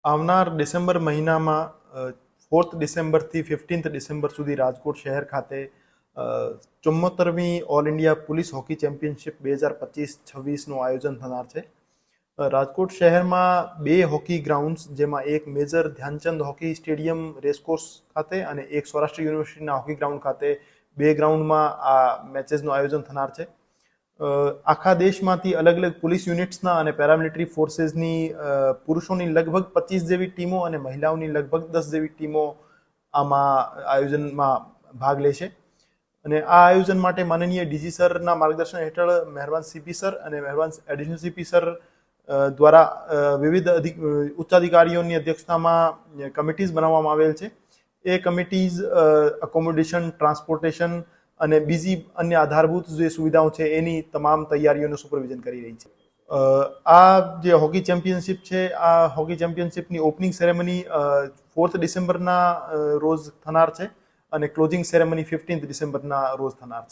આવનાર ડિસેમ્બર મહિનામાં 4th ડિસેમ્બરથી 15th December સુધી રાજકોટ શહેર ખાતે 74મી all India police hockey championship 2025-26નું આયોજન થનાર છે. રાજકોટ શહેરમાં બે હોકી ગ્રાઉન્ડ્સ, જેમાં એક Major Dhyan Chand hockey stadium racecourse ખાતે અને એક સૌરાષ્ટ્ર યુનિવર્સિટીના હોકી ગ્રાઉન્ડ ખાતે બે ગ્રાઉન્ડમાં આ મેચેસનું આયોજન થનાર છે. આખા દેશમાંથી અલગ અલગ પોલીસ યુનિટ્સના અને પેરામિલિટરી ફોર્सेसની પુરુષોની લગભગ 25 જેવી ટીમો અને મહિલાઓની લગભગ 10 જેવી ટીમો આમાં આયોજનમાં ભાગ લેશે. અને આ આયોજન માટે માનનીય ડીજી સરના માર્ગદર્શન હેઠળ મહેરબાન સીપી સર અને મહેરબાન એડિશનલ સીપી સર દ્વારા વિવિધ ઉચ્ચાધિકારીઓની અધ્યક્ષતામાં કમિટીઝ બનાવવામાં આવેલ છે. એ કમિટીઝ એકોમોડેશન, ટ્રાન્સપોર્ટેશન અને બીજી અન્ય આધારભૂત જે સુવિધાઓ છે એની તમામ તૈયારીઓનું સુપરવિઝન કરી રહી છે. આ જે હોકી ચેમ્પિયનશિપ છે, આ હોકી ચેમ્પિયનશિપની ઓપનિંગ સેરેમની 4th ડિસેમ્બરના રોજ થનાર છે અને ક્લોઝિંગ સેરેમની 15th ડિસેમ્બરના રોજ થનાર છે.